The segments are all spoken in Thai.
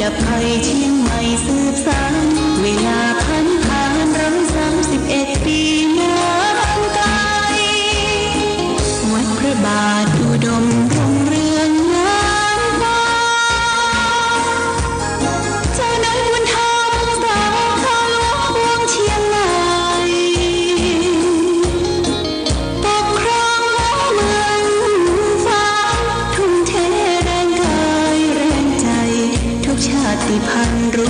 ดับภัยเชียงใหม่สืบสานเวลาผ่าน131 ปีนานไกลวัดพระบาทอุดมรุ่งเรืองงามฟ้าเจ้านั้นบุญธรรมสร้างข้าหลวงเชียงใหม่ปกครองเมืองฟ้าทุ่มเทแรงกายแรงใจทุกชาติพันธุ์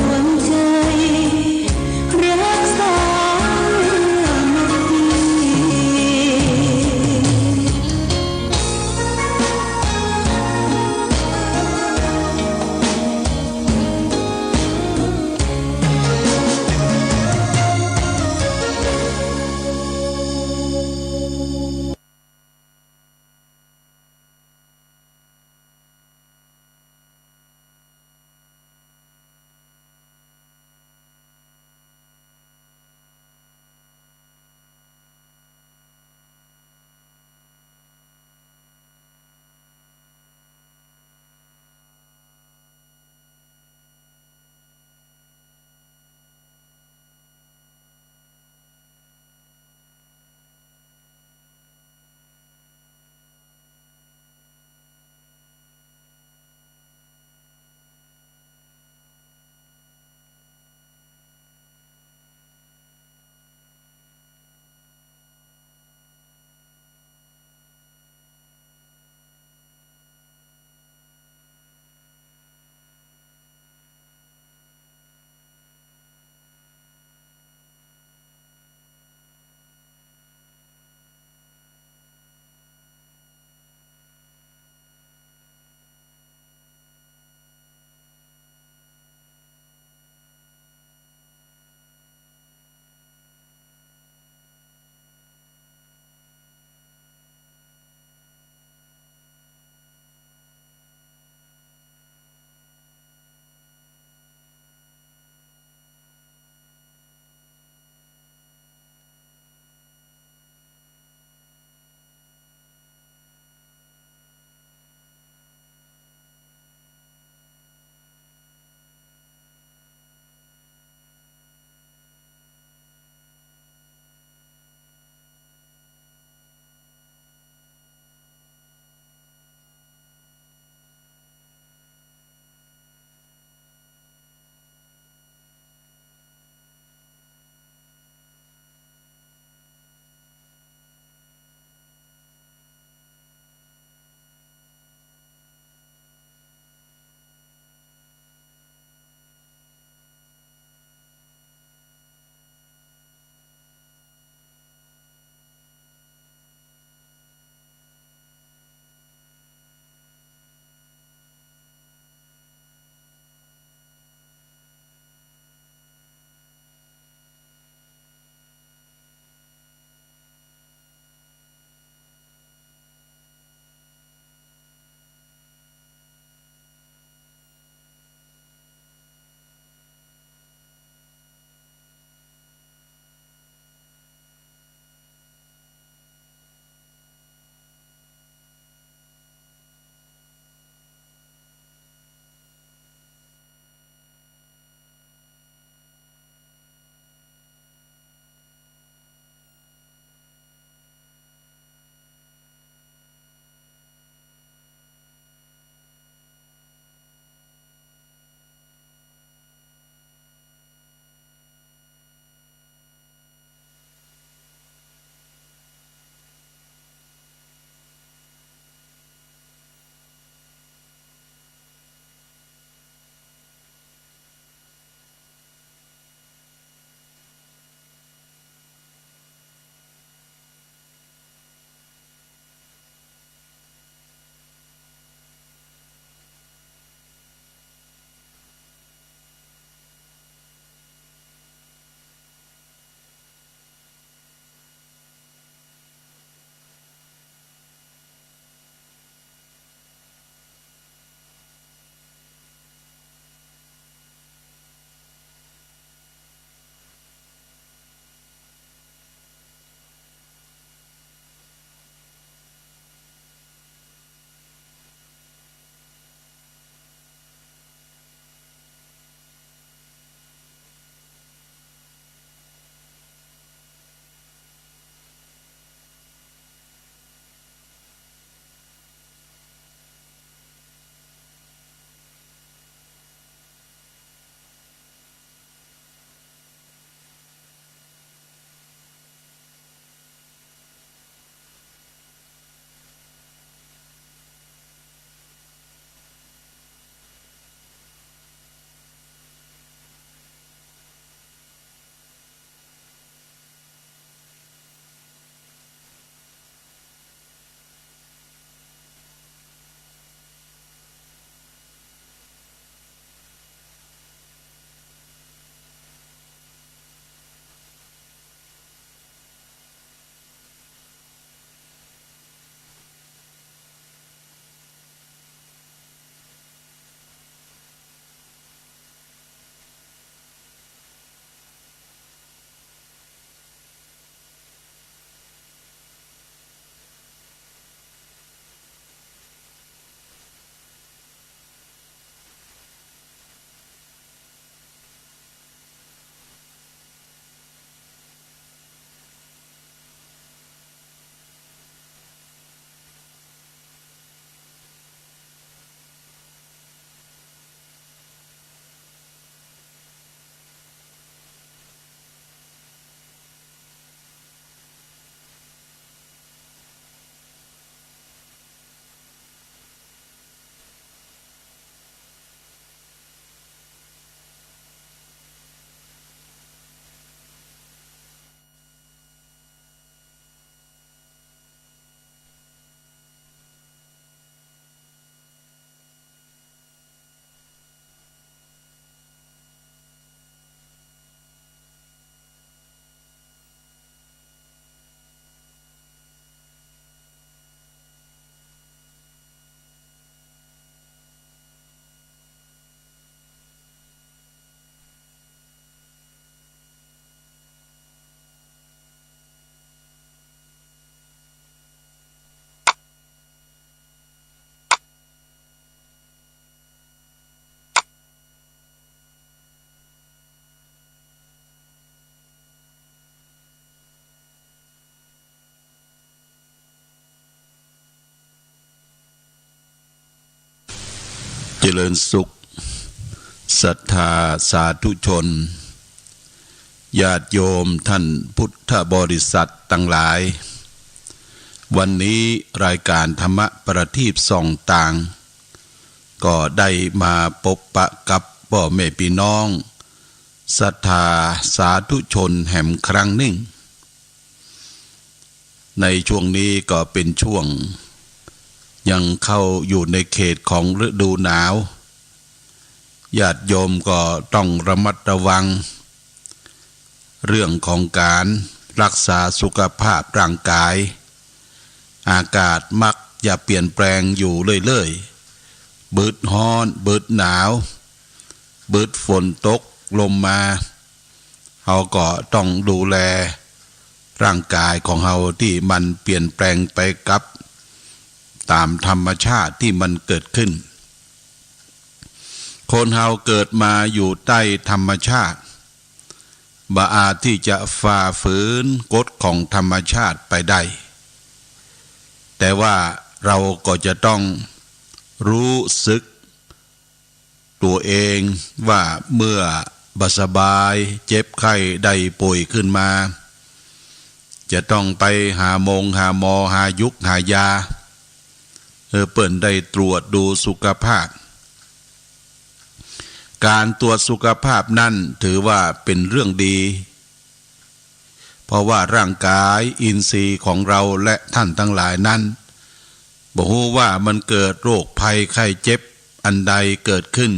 เจริญสุขศรัทธาสาธุชนญาติโยมท่านพุทธบริษัททั้งหลายวันนี้รายการธรรมะประทีปส่องต่างก็ได้มาพบปะกับพ่อแม่พี่น้องศรัทธาสาธุชนแห่งครั้งหนึ่งในช่วงนี้ก็เป็นช่วงยังเข้าอยู่ในเขตของฤดูหนาวญาติโยมก็ต้องระมัดระวังเรื่องของการรักษาสุขภาพร่างกายอากาศมักจะเปลี่ยนแปลงอยู่เรื่อยๆบึดร้อนบึดหนาวบึดฝนตกลมมาเราก็ต้องดูแลร่างกายของเราที่มันเปลี่ยนแปลงไปกับตามธรรมชาติที่มันเกิดขึ้นคนเราเกิดมาอยู่ใต้ธรรมชาติบ่อาจที่จะฝ่าฝืนกฎของธรรมชาติไปได้แต่ว่าเราก็จะต้องรู้สึกตัวเองว่าเมื่อบ่สบายเจ็บไข้ได้ป่วยขึ้นมาจะต้องไปหาหมอหายุกหายาเปิ้นได้ตรวจดูสุขภาพการตรวจสุขภาพนั่นถือว่าเป็นเรื่องดีเพราะว่าร่างกายอินทรีย์ของเราและท่านทั้งหลายนั้นบ่ฮู้ว่ามันเกิดโรคภัยไข้เจ็บอันใดเกิดขึ้น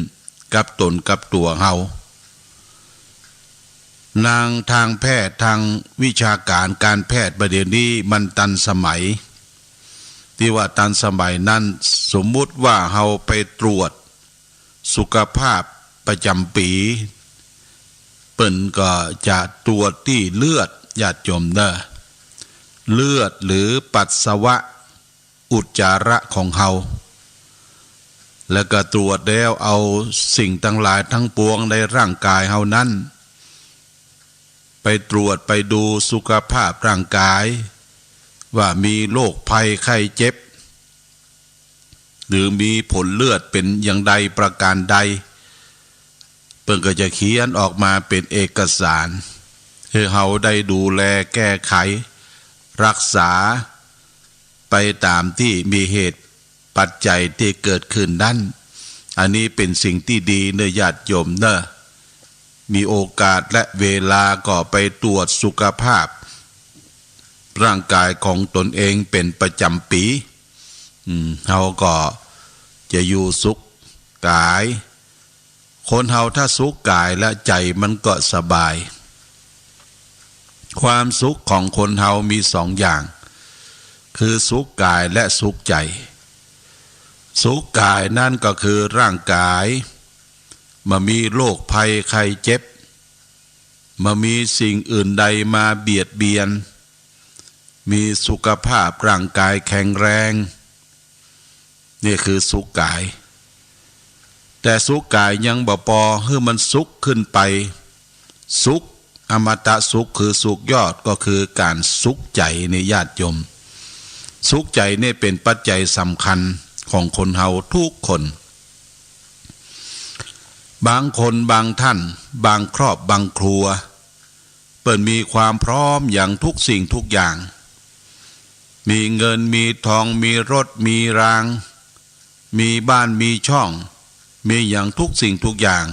กับตนกับตัวเฮานางทางแพทย์ทางวิชาการการแพทย์ประเดี๋ยวนี้มันทันสมัยที่ว่าทันสมัยนั้นสมมุติว่าเฮาไปตรวจสุขภาพประจำปีเปิ้นก็จะตรวจที่เลือดญาติโยมเด้อเลือดหรือปัสสาวะอุจจาระของเฮาแล้วก็ตรวจแล้วเอาสิ่งทั้งหลายทั้งปวงในร่างกายเฮานั้นไปตรวจไปดูสุขภาพร่างกายว่ามีโรคภัยไข้เจ็บหรือมีผลเลือดเป็นอย่างใดประการใดเพิ่นก็จะเขียนออกมาเป็นเอกสารให้เฮาได้ดูแลแก้ไขรักษาไปตามที่มีเหตุปัจจัยที่เกิดขึ้นนั้นอันนี้เป็นสิ่งที่ดีเนญาติโยมเนอะมีโอกาสและเวลาก็ไปตรวจสุขภาพร่างกายของตนเองเป็นประจำปีเฮาก็จะอยู่สุขกายคนเฮาถ้าสุขกายและใจมันก็สบายความสุขของคนเฮามีสองอย่างคือสุขกายและสุขใจสุขกายนั่นก็คือร่างกายมามีโรคภัยไข้เจ็บมามีสิ่งอื่นใดมาเบียดเบียนมีสุขภาพร่างกายแข็งแรงนี่คือสุขกายแต่สุขกายยังบ่พอให้มันสุขขึ้นไปสุขอมตะสุขคือสุขยอดก็คือการสุขใจในญาติโยมสุขใจนี่เป็นปัจจัยสำคัญของคนเฮาทุกคนบางคนบางท่านบางครอบบางครัวเปิดมีความพร้อมอย่างทุกสิ่งทุกอย่างมีเงินมีทองมีรถมีรางมีบ้านมีช่องมีอย่างทุกสิ่งทุกอย่าง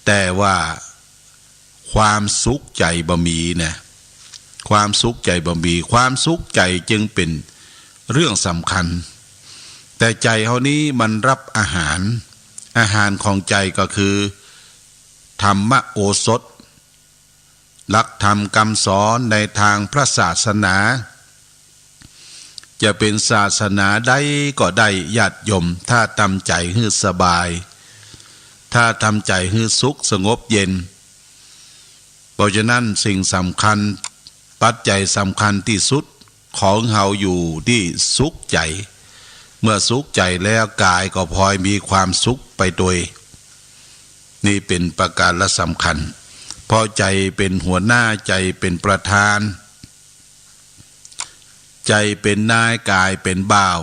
แต่ว่าความสุขใจบ่มีนะความสุขใจบ่มีความสุขใจจึงเป็นเรื่องสำคัญแต่ใจเฮานี้มันรับอาหารของใจก็คือธรรมโอสถหลักธรรมคำสอนในทางพระศาสนาจะเป็นศาสนาใดก็ได้ญาติโยมถ้าทำใจให้สบายถ้าทำใจให้สุขสงบเย็นเพราะฉะนั้นสิ่งสำคัญปัจจัยสำคัญที่สุดของเฮาอยู่ที่สุขใจเมื่อสุขใจแล้วกายก็พลอยมีความสุขไปโดยนี่เป็นประการละสำคัญเพราะใจเป็นหัวหน้าใจเป็นประธานใจเป็นนายกายเป็นบ่าว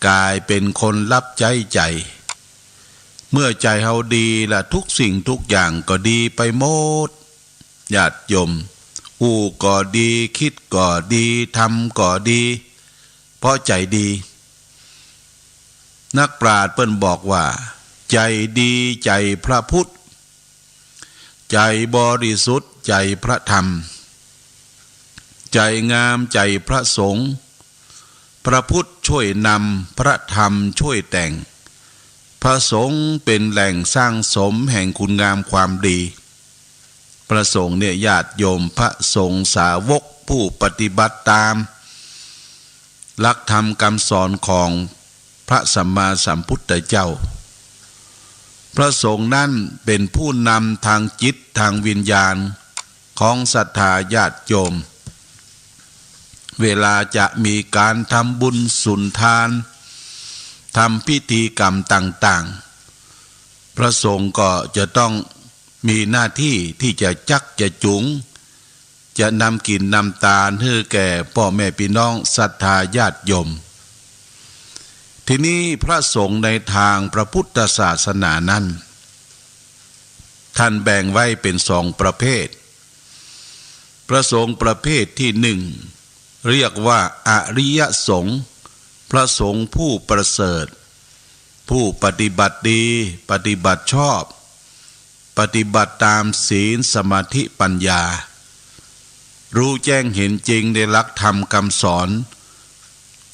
กลายเป็นคนรับใจเมื่อใจเฮาดีละทุกสิ่งทุกอย่างก็ดีไปหมดญาติโยมอู้ก็ดีคิดก็ดีทำก็ดีเพราะใจดีนักปราชญ์เปิ้นบอกว่าใจดีใจพระพุทธใจบริสุทธิ์ใจพระธรรมใจงามใจพระสงฆ์พระพุทธช่วยนำพระธรรมช่วยแต่งพระสงฆ์เป็นแหล่งสร้างสมแห่งคุณงามความดีพระสงฆ์เนี่ยญาติโยมพระสงฆ์สาวกผู้ปฏิบัติตามหลักธรรมคำสอนของพระสัมมาสัมพุทธเจ้าพระสงฆ์นั้นเป็นผู้นำทางจิตทางวิญญาณของศรัทธาญาติโยมเวลาจะมีการทำบุญสุนทานทำพิธีกรรมต่างๆพระสงฆ์ก็จะต้องมีหน้าที่ที่จะจักจะจุงจะนำกินนำตาลให้แก่พ่อแม่พี่น้องศรัทธาญาติโยมทีนี้พระสงฆ์ในทางพระพุทธศาสนานั้นท่านแบ่งไว้เป็นสองประเภทพระสงฆ์ประเภทที่หนึ่งเรียกว่าอริยสงฆ์พระสงฆ์ผู้ประเสริฐผู้ปฏิบัติดีปฏิบัติชอบปฏิบัติตามศีลสมาธิปัญญารู้แจ้งเห็นจริงในหลักธรรมคำสอน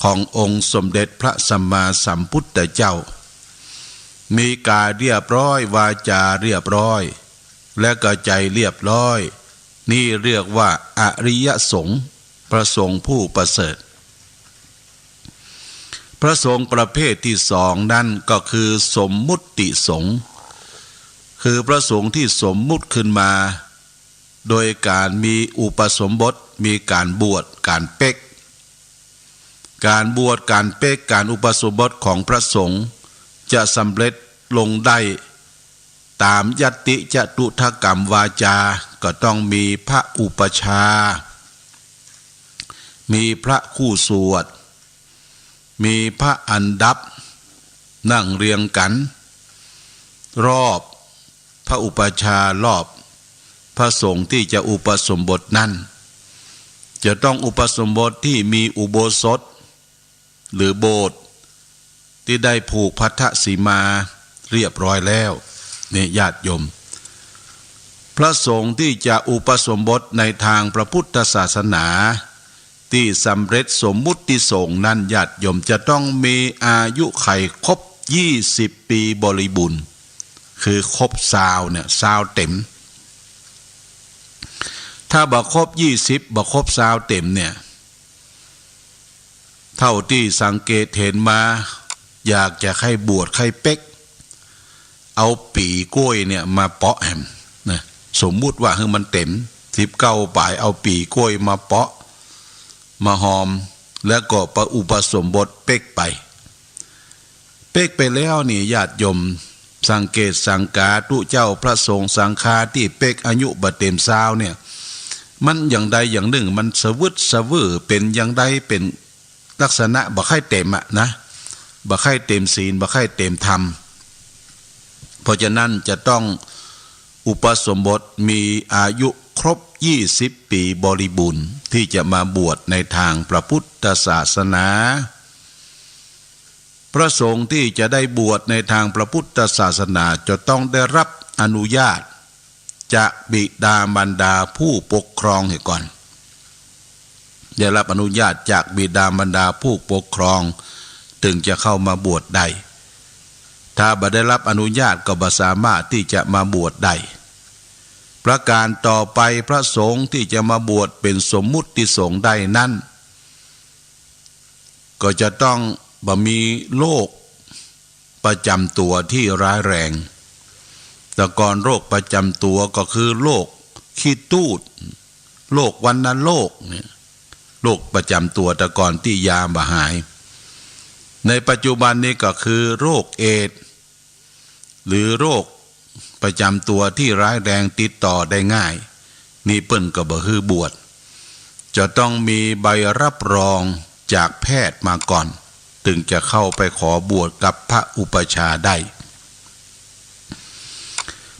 ขององค์สมเด็จพระสัมมาสัมพุทธเจ้ามีกายเรียบร้อยวาจาเรียบร้อยและก็ใจเรียบร้อยนี่เรียกว่าอริยสงฆ์พระสงฆ์ผู้ประเสริฐพระสงฆ์ประเภทที่สองนั่นก็คือสมมุติสงฆ์คือพระสงฆ์ที่สมมุติขึ้นมาโดยการมีอุปสมบทมีการบวชการเป๊กการบวชการเป๊กการอุปสมบทของพระสงฆ์จะสำเร็จลงได้ตามยัตติจตุถกรรมวาจาก็ต้องมีพระอุปชามีพระคู่สวดมีพระอันดับนั่งเรียงกันรอบพระอุปชารอบพระสงฆ์ที่จะอุปสมบทนั้นจะต้องอุปสมบทที่มีอุโบสถหรือโบสถ์ที่ได้ผูกพัทธสีมาเรียบร้อยแล้วนี่ญาติโยมพระสงฆ์ที่จะอุปสมบทในทางพระพุทธศาสนาที่สำเร็จสมมุติสงฆ์นั้นญาติโยมจะต้องมีอายุไขครบ20 ปีบริบูรณ์คือครบ20เนี่ย20เต็มถ้าบ่ครบ20บ่ครบ20เต็มเนี่ยเท่าที่สังเกตเห็นมาอยากจะให้บวชให้เป๊กเอาปีกล้วยเนี่ยมาเปาะแหมนะสมมุติว่าให้มันเต็ม19 ป่ายเอาปีกล้วยมาเปาะมาหอมแล้วก็ประอุปสมบทเป๊กไปแล้วนี่ญาติโยมสังเกตสังกาตุเจ้าพระสงฆ์สังฆาที่เป๊กอายุบ่เต็ม20เนี่ยมันอย่างใดอย่างหนึ่งมันสวึดสวือเป็นอย่างใดเป็นลักษณะบ่ค่อยเต็มอะนะบ่ค่อยเต็มศีลบ่ค่อยเต็มธรรมเพราะฉะนั้นจะต้องอุปสมบทมีอายุครบ20 ปีบริบูรณ์ที่จะมาบวชในทางพระพุทธศาสนาพระสงฆ์ที่จะได้บวชในทางพระพุทธศาสนาจะต้องได้รับอนุญาตจากบิดามารดาผู้ปกครองให้ก่อนได้รับอนุญาตจากบิดามารดาผู้ปกครองถึงจะเข้ามาบวชได้ถ้าบ่ได้รับอนุญาตก็บ่สามารถที่จะมาบวชได้ประการต่อไปพระสงฆ์ที่จะมาบวชเป็นสมมุติสงฆ์ได้นั้นก็จะต้องบ่มีโรคประจำตัวที่ร้ายแรงแต่ก่อนโรคประจำตัวก็คือโรคขี้ตูดโรควัณโรคเนี่ยโรคประจำตัวแต่ก่อนที่ยาบ่หายในปัจจุบันนี้ก็คือโรคเอดส์หรือโรคประจำตัวที่ร้ายแรงติดต่อได้ง่ายนี่เปิ้นก็บ่ฮือบวชจะต้องมีใบรับรองจากแพทย์มาก่อน ถึงจะเข้าไปขอบวชกับพระอุปชาได้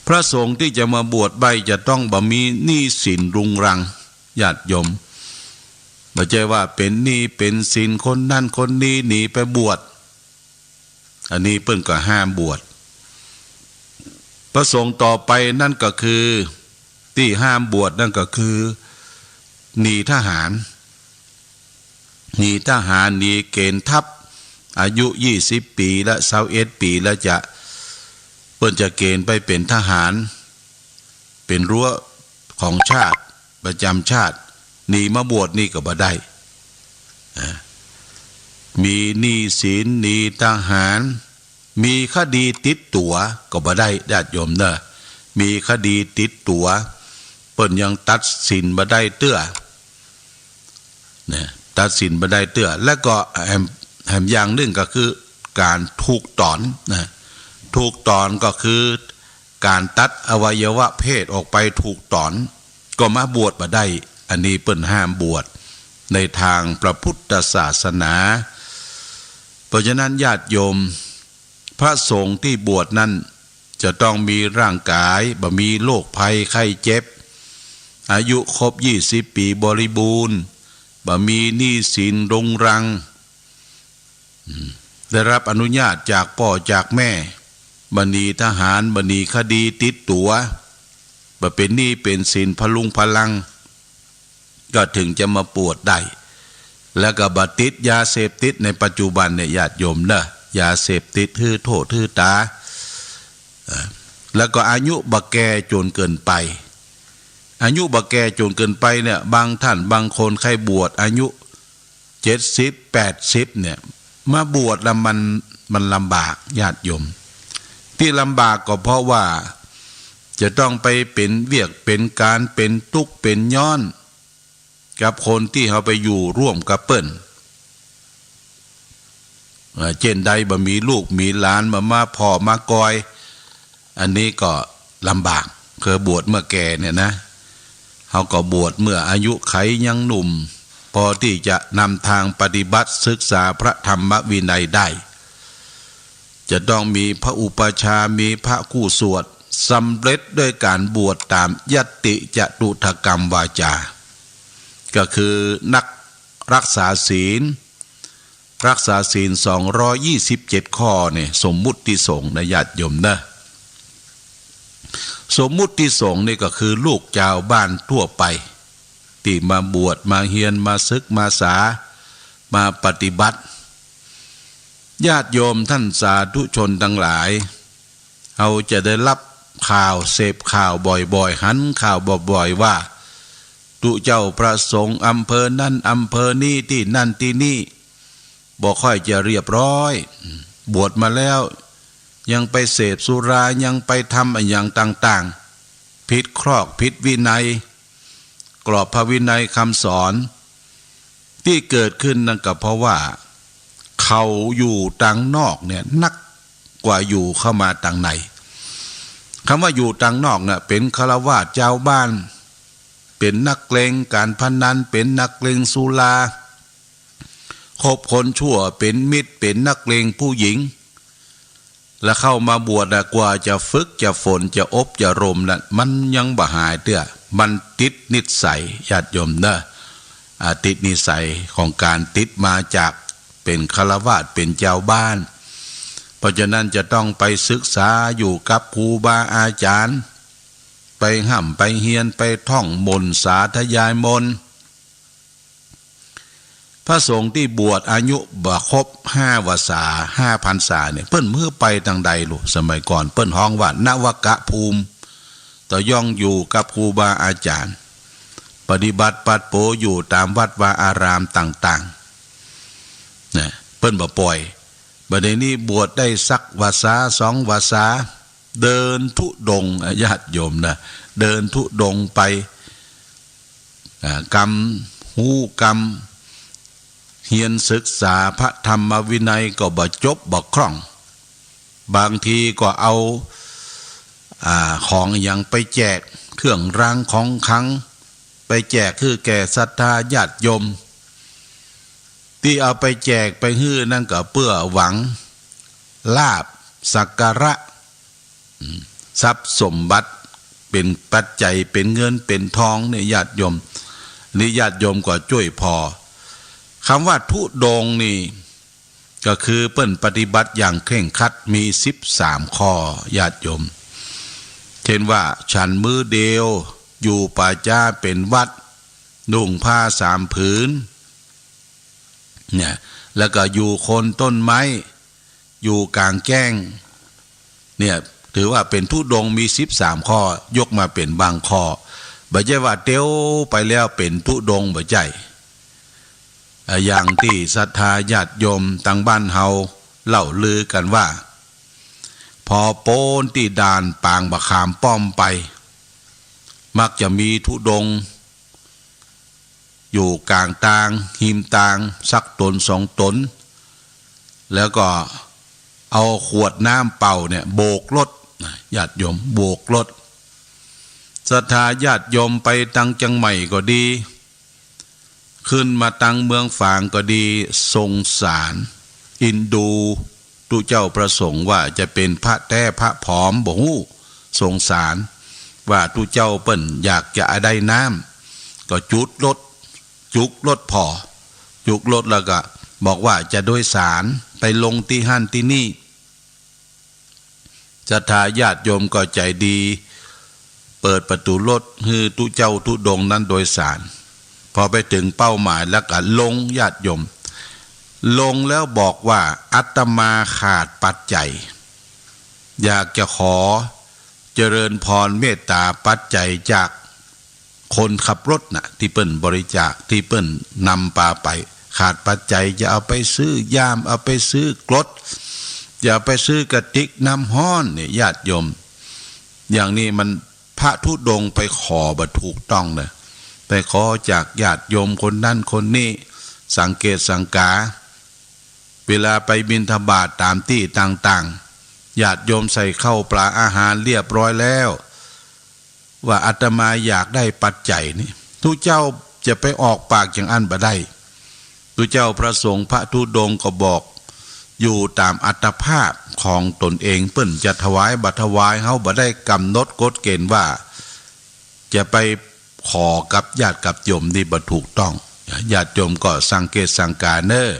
พระสงฆ์ที่จะมาบวชใบจะต้องบ่มีหนี้สินรุงรังญาติโยมไม่ใช่ว่าเป็นหนี้เป็นสินคนนั่นคนนี้หนีไปบวชอันนี้เพิ่นก็ห้ามบวชพระสงฆ์ต่อไปนั่นก็คือที่ห้ามบวชนั่นก็คือหนีทหารหนีเกณฑ์ทัพอายุ20 ปีและ21 ปีแล้วเพิ่นจะเกณฑ์ไปเป็นทหารเป็นรั้วของชาติประจำชาติหนีมาบวชนี่ก็บ่ได้มีหนี้สินหนีทหารมีคดีติดตัวก็บ่ได้ญาติโยมเด้อมีคดีติดตัวเพิ่นยังตัดสินบ่ได้เตื้อเนี่ยตัดสินบ่ได้เตื้อและก็แถมอย่างหนึ่งก็คือการถูกถอนนะถูกถอนก็คือการตัดอวัยวะเพศออกไปถูกถอนก็มาบวชบ่ได้อันนี้เปิ้นห้ามบวชในทางพระพุทธศาสนาเพราะฉะนั้นญาติโยมพระสงฆ์ที่บวชนั้นจะต้องมีร่างกายบ่มีโรคภัยไข้เจ็บอายุครบ20 ปีบริบูรณ์บ่มีหนี้สินรุงรังได้รับอนุญาตจากพ่อจากแม่บ่หนีทหารบ่หนีคดีติดตัวบ่เป็นหนี้เป็นสินพลุงพลังก็ถึงจะมาบวชได้แล้วก็บ่ติดยาเสพติดในปัจจุบันเนี่ยญาติโยมเด้อยาเสพติดถือโทษถือตาแล้วก็อายุบ่แก่จนเกินไปอายุบ่แก่จนเกินไปเนี่ยบางท่านบางคนใครบวชอายุ70 80เนี่ยมาบวชแล้วมันลำบากญาติโยมที่ลำบากก็เพราะว่าจะต้องไปเป็นเวียกเป็นการเป็นทุกข์เป็นย้อนกับคนที่เขาไปอยู่ร่วมกับเปิ้นเช่นใดบ่มีลูกมีหลานมาพ่อมากอยอันนี้ก็ลำบากเคยบวชเมื่อแก่เนี่ยนะเขาก็บวชเมื่ออายุไขยังหนุ่มพอที่จะนำทางปฏิบัติศึกษาพระธรรมวินัยได้จะต้องมีพระอุปชามีพระคู่สวดสำเร็จด้วยการบวชตามยติจตุถกรรมวาจาก็คือนักรักษาศีล227 ข้อเนี่ยสมมุติสงฆ์นะญาติโยมนะสมมุติสงฆ์นี่ก็คือลูกชาวบ้านทั่วไปที่มาบวชมาเฮียนมาศึกมาษามาปฏิบัติญาติโยมท่านสาธุชนทั้งหลายเอาจะได้รับข่าวเสพข่าวบ่อยๆหันข่าวบ่อยๆว่าตุเจ้าพระสงฆ์อำเภอนั่นอำเภอนี้ที่นั่นที่นี่บ่ค่อยจะเรียบร้อยบวชมาแล้วยังไปเสพสุรายังไปทำอย่างต่างๆผิดครอกผิดวินัยกรอบพระวินัยคำสอนที่เกิดขึ้นนั่นก็เพราะว่าเขาอยู่ต่างนอกเนี่ยนักกว่าอยู่เข้ามาต่างในคำว่าอยู่ต่างนอกเนี่ยเป็นฆราวาสเจ้าบ้านเป็นนักเลงการพนันเป็นนักเลงสุราคบคนชั่วเป็นมิตรเป็นนักเลงผู้หญิงแล้วเข้ามาบวชกว่าจะฝึกจะฝนจะอบจะรมนั่นมันยังบ่หายเตื้อมันติดนิสัยญาติโยมเนอะติดนิสัยของการติดมาจากเป็นฆราวาสเป็นเจ้าบ้านเพราะฉะนั้นจะต้องไปศึกษาอยู่กับครูบาอาจารย์ไปห้ำไปเฮียนไปท่องมนต์สาธยายมนต์พระสงฆ์ที่บวชอายุบ่ครบ5 วาษา5 พรรษาเนี่ยเปิ้นมือไปทางใดลูกสมัยก่อนเปิ้นฮ้องว่านวกะภูมิต่อย่องอยู่กับครูบาอาจารย์ปฏิบัติปัดโปอยู่ตามวัดวาอารามต่างๆนะเปิ้นบ่ปล่อยบัดนี้บวชได้สักวาษา2 วาษาเดินธุดงค์ญาติโยมนะเดินธุดงค์ไปกรรมหูกรรมเฮียนศึกษาพระธรรมวินัยก็บ่จบบ่คล่องบางทีก็เอาของอย่างไปแจกเครื่องรางของขลังไปแจกคือแก่ศรัทธาญาติโยม ที่เอาไปแจกไปฮื้อนั่นก็เพื่อหวังลาภสักการะทรัพย์สมบัติเป็นปัจจัยเป็นเงินเป็นทองเนี่ยญาติโยมนี่ญาติโยมก็ช่วยพอคำว่าทุดงนี่ก็คือเปิ้นปฏิบัติอย่างเคร่งครัดมี13ข้อญาติโยมเช่นว่าฉันมื้อเดียวอยู่ป่าจ้าเป็นวัดนุ่งผ้า3 ผืนเนี่ยแล้วก็อยู่โคนต้นไม้อยู่กลางแจ้งเนี่ยถือว่าเป็นทุดงมี13ข้อยกมาเป็นบางข้อบ่ใช่ว่าเตียวไปแล้วเป็นทุดงบ่ใช่อย่างที่ศรัทธาญาติโยมทางบ้านเฮาเล่าลือกันว่าพอโป้นที่ด่านปางบะขามป้อมไปมักจะมีทุดงอยู่กลางตางหิมตางสักตน2 ตนแล้วก็เอาขวดน้ำเป่าเนี่ยโบกรถญาติโยมโบกรถศรัทธาญาติโยมไปตังจังใหม่ก็ดีขึ้นมาตังเมืองฝางก็ดีสงสารอินดูตุเจ้าประสงค์ว่าจะเป็นพระแท้พระผอมบ่ฮู้สงสารว่าตุเจ้าเปิ้นอยากจะได้น้ำก็จุกรถพอจุกรถแล้วก็บอกว่าจะโดยสารไปลงที่หั่นที่นี่ศรัทธาญาติโยมก็ใจดีเปิดประตูรถให้ตุเจ้าทุดงนั้นโดยสารพอไปถึงเป้าหมายแล้วก็ลงญาติโยมลงแล้วบอกว่าอาตมาขาดปัจจัยอยากจะขอเจริญพรเมตตาปัจจัยจากคนขับรถน่ะที่เปิ้นบริจาคที่เปิ้นนำปาไปขาดปัจจัยจะเอาไปซื้อยามเอาไปซื้อกรดอย่าไปซื้อกระติกน้ำห้อนเนี่ยญาติโยมอย่างนี้มันพระธุดงค์ไปขอบ่ถูกต้องเลยไปขอจากญาติโยมคนนั้นคนนี้สังเกตสังกาเวลาไปบิณฑบาตตามที่ต่างๆญาติโยมใส่ข้าวปลาอาหารเรียบร้อยแล้วว่าอาตมาอยากได้ปัจจัยนี่ทุกเจ้าจะไปออกปากอย่างอันบ่ได้ทุกเจ้าพระสงฆ์พระธุดงค์ก็บอกอยู่ตามอัตภาพของตนเองเปิ้นจะถวายบัตรถวายเฮาบ่ได้กำหนดกฎเกณฑ์ว่าจะไปขอกับญาติกับโยมนี่บ่ถูกต้องญาติโยมก็สังเกตสังกาเนอ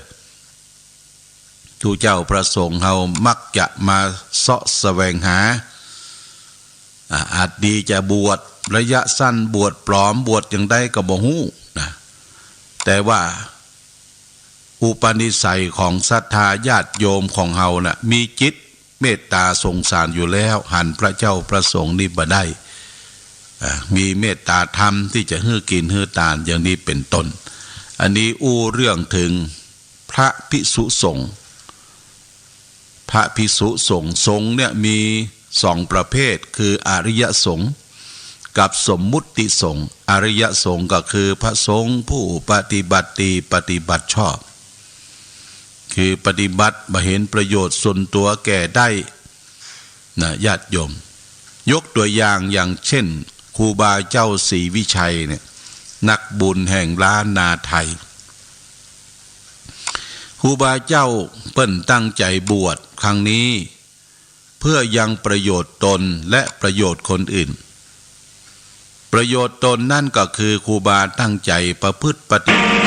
ทุกเจ้าพระสงฆ์เฮามักจะมาเสาะแสวงหาอาจดีจะบวชระยะสั้นบวชปลอมบวชอย่างใดก็บ่ฮู้นะแต่ว่าอุปนิสัยของศรัทธาญาติโยมของเฮาน่ะมีจิตเมตตาสงสารอยู่แล้วหันพระเจ้าพระสงฆ์นี่บ่ได้มีเมตตาธรรมที่จะฮื้อกินฮื้อตานอย่างนี้เป็นต้นอันนี้อู้เรื่องถึงพระภิกษุสงฆ์พระภิกษุสงฆ์เนี่ยมี2 ประเภทคืออริยสงฆ์กับสมมุติสงฆ์อริยสงฆ์ก็คือพระสงฆ์ผู้ปฏิบัติดีปฏิบัติชอบคือปฏิบัติบ่เห็นประโยชน์ส่วนตัวแก่ได้นะญาติโยมยกตัวอย่างเช่นครูบาเจ้าศรีวิชัยเนี่ยนักบุญแห่งล้านนาไทยครูบาเจ้าเปิ้นตั้งใจบวชครั้งนี้เพื่อยังประโยชน์ตนและประโยชน์คนอื่นประโยชน์ตนนั่นก็คือครูบาตั้งใจประพฤติปฏิบัติ